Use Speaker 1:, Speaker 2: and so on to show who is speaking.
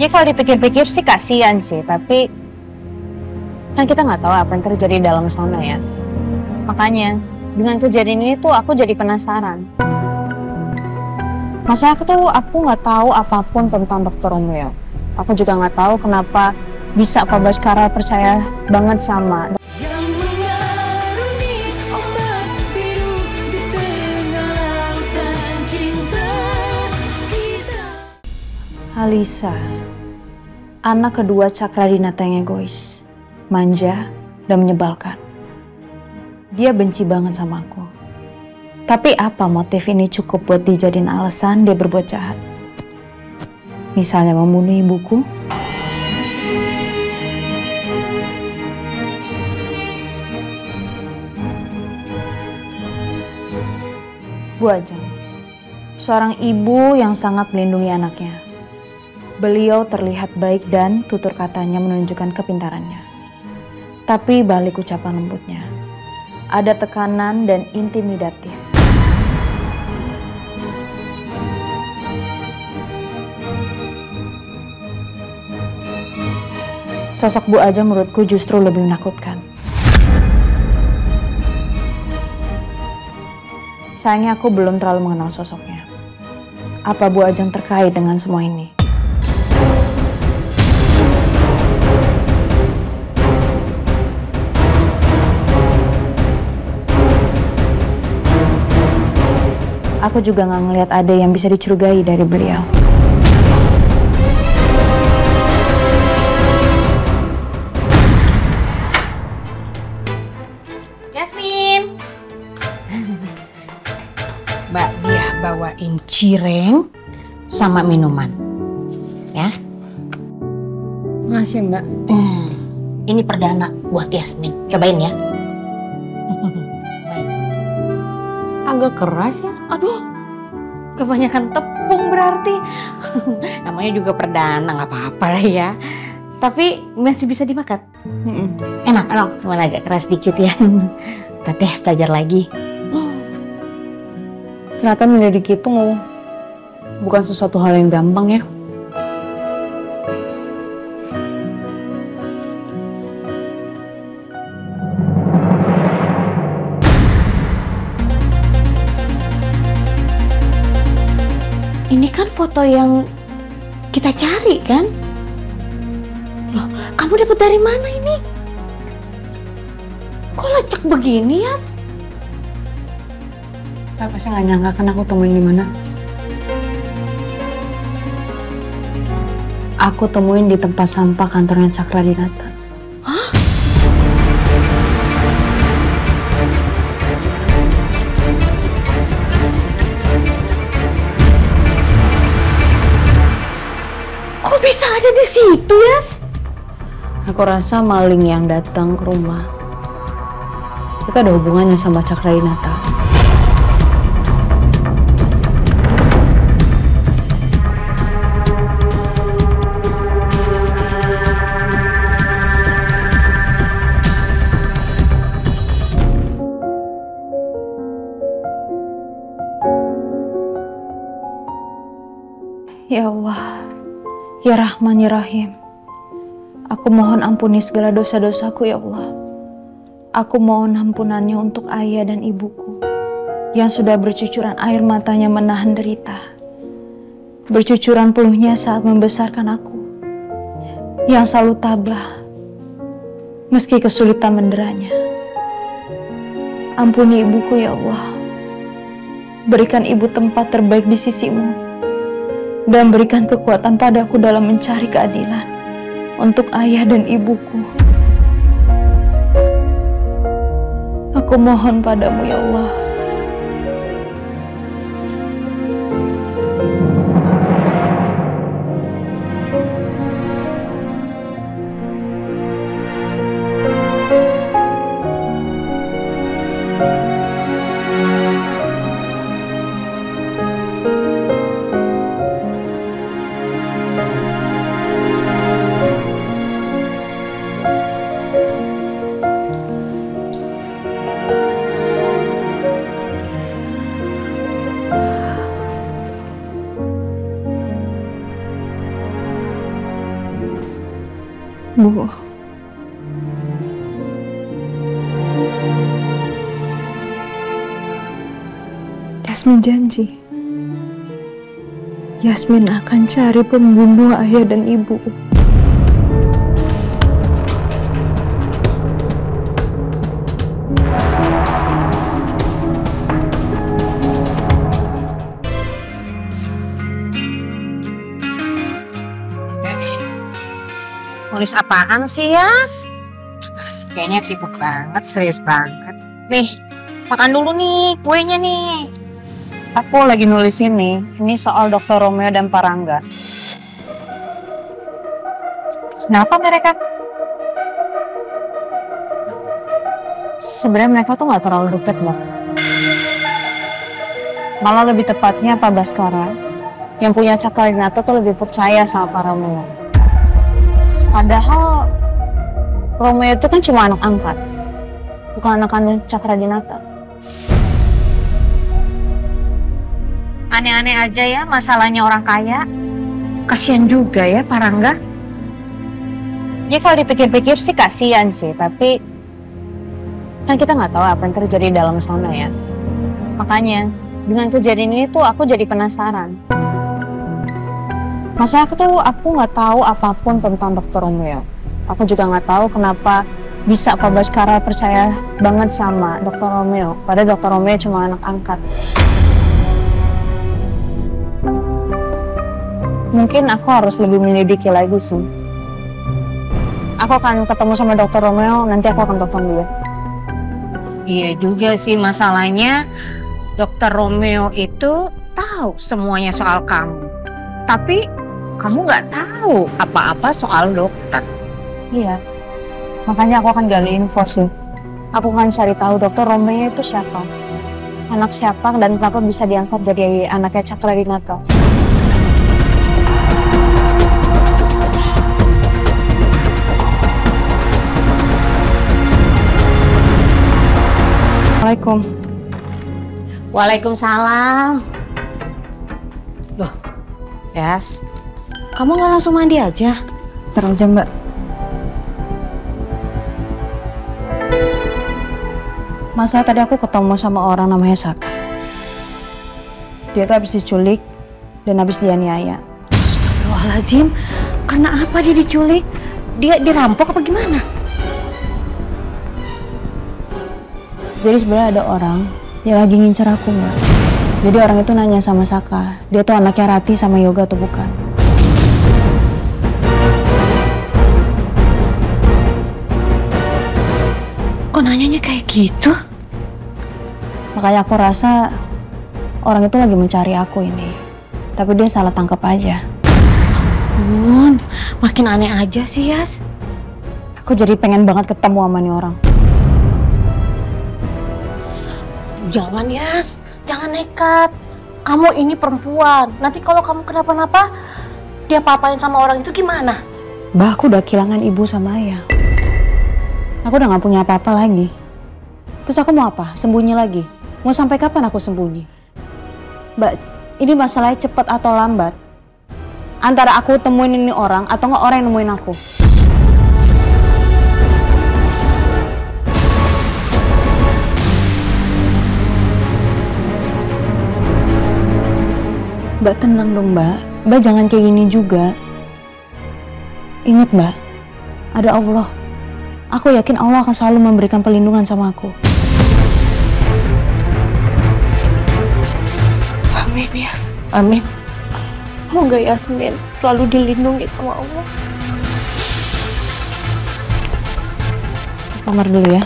Speaker 1: Ya kalau dipikir-pikir sih kasihan sih, tapi kan kita nggak tahu apa yang terjadi di dalam sana ya. Makanya dengan kejadian ini tuh aku jadi penasaran. Masa aku nggak tahu apapun tentang Dokter Romeo. Aku juga nggak tahu kenapa bisa Pak Baskara percaya banget sama.
Speaker 2: Alisa, anak kedua Cakradinata yang egois, manja, dan menyebalkan. Dia benci banget sama aku. Tapi apa motif ini cukup buat dijadiin alasan dia berbuat jahat? Misalnya membunuh ibuku? Bu Ajeng, seorang ibu yang sangat melindungi anaknya. Beliau terlihat baik dan tutur katanya menunjukkan kepintarannya. Tapi balik ucapan lembutnya, ada tekanan dan intimidatif. Sosok Bu Ajeng menurutku justru lebih menakutkan. Sayangnya aku belum terlalu mengenal sosoknya. Apa Bu Ajeng terkait dengan semua ini? Aku juga gak ngelihat ada yang bisa dicurigai dari beliau.
Speaker 3: Yasmin. Mbak dia bawain cireng sama minuman. Ya.
Speaker 1: Makasih Mbak.
Speaker 3: Ini perdana buat Yasmin. Cobain ya.
Speaker 1: Agak keras ya.
Speaker 3: Aduh, kebanyakan tepung berarti. Namanya juga perdana, nggak apa-apa lah ya. Tapi masih bisa dimakan. Enak. Cuma agak keras dikit ya. Ntar deh belajar lagi.
Speaker 1: Ternyata mendidik itu bukan sesuatu hal yang gampang ya.
Speaker 3: Ini kan foto yang kita cari kan? Loh, kamu dapat dari mana ini? Kok lecek begini, Yas?
Speaker 1: Apa sih nggak nyangka kan aku temuin di mana? Aku temuin di tempat sampah kantornya Cakradinata.
Speaker 3: Hah? Kok bisa ada di situ, Yas?
Speaker 1: Aku rasa maling yang datang ke rumah itu ada hubungannya sama Cakradinata.
Speaker 2: Ya Allah, ya Rahman, ya Rahim. Aku mohon ampuni segala dosa-dosaku ya Allah. Aku mohon ampunannya untuk ayah dan ibuku yang sudah bercucuran air matanya menahan derita. Bercucuran peluhnya saat membesarkan aku. Yang selalu tabah meski kesulitan menderanya. Ampuni ibuku ya Allah. Berikan ibu tempat terbaik di sisimu. Dan berikan kekuatan padaku dalam mencari keadilan untuk ayah dan ibuku. Aku mohon padamu ya Allah. Bu. Yasmin janji. Yasmin akan cari pembunuh ayah dan ibu.
Speaker 1: Nulis apaan sih, Yas? Kayaknya sibuk banget, serius banget. Nih, makan dulu nih, kuenya nih. Aku lagi nulis ini soal Dr. Romeo dan Parangga. Kenapa mereka? Sebenarnya mereka tuh nggak terlalu deket loh. Malah lebih tepatnya Pak Baskara yang punya Cakradinata tuh lebih percaya sama Pak Romeo. Padahal Romeo itu kan cuma anak angkat, bukan anak kandung Cakradinata. Aneh-aneh aja ya masalahnya orang kaya. Kasian juga ya Parangga. Ya kalau dipikir-pikir sih kasian sih, tapi kan kita nggak tahu apa yang terjadi di dalam sana ya. Makanya dengan kejadian ini tuh aku jadi penasaran. Masa aku nggak tahu apapun tentang Dr. Romeo. Aku juga nggak tahu kenapa bisa Pak Baskara percaya banget sama Dr. Romeo. Padahal Dr. Romeo cuma anak angkat. Mungkin aku harus lebih menyelidiki lagi sih. Aku akan ketemu sama Dr. Romeo, nanti aku akan telepon dia. Iya juga sih, masalahnya Dr. Romeo itu tahu semuanya soal kamu. Tapi kamu nggak tahu apa-apa soal dokter. Iya, makanya aku akan gali info sih. Aku akan cari tahu Dr. Romeo itu siapa, anak siapa, dan kenapa bisa diangkat jadi anaknya Cakradinata.
Speaker 2: Assalamualaikum.
Speaker 3: Waalaikumsalam. Loh, Yas, kamu nggak langsung mandi aja?
Speaker 2: Ntar aja, Mbak. Masa tadi aku ketemu sama orang namanya Saka. Dia tuh habis diculik dan habis dianiaya.
Speaker 3: Astagfirullahaladzim, karena apa dia diculik? Dia dirampok apa gimana?
Speaker 2: Jadi sebenarnya ada orang yang lagi ngincer aku, Mbak. Jadi orang itu nanya sama Saka, dia tuh anaknya Rati sama Yoga atau bukan.
Speaker 3: Kok nanyanya kayak gitu?
Speaker 2: Makanya aku rasa orang itu lagi mencari aku ini. Tapi dia salah tangkap aja.
Speaker 3: Bun, makin aneh aja sih, Yas.
Speaker 2: Aku jadi pengen banget ketemu sama nih orang.
Speaker 3: Jangan, Yas. Jangan nekat. Kamu ini perempuan. Nanti kalau kamu kenapa-napa, dia papain sama orang itu gimana?
Speaker 2: Bah, aku udah kehilangan ibu sama ayah. Aku udah gak punya apa-apa lagi. Terus aku mau apa? Sembunyi lagi? Mau sampai kapan aku sembunyi? Mbak, ini masalahnya cepat atau lambat. Antara aku temuin ini orang atau nggak orang yang nemuin aku. Mbak tenang dong, Mbak. Mbak jangan kayak gini juga. Ingat, Mbak, ada Allah. Aku yakin Allah akan selalu memberikan perlindungan sama aku.
Speaker 3: Amin, Yas. Amin. Semoga Yasmin selalu dilindungi sama Allah.
Speaker 2: Ke kamar dulu ya.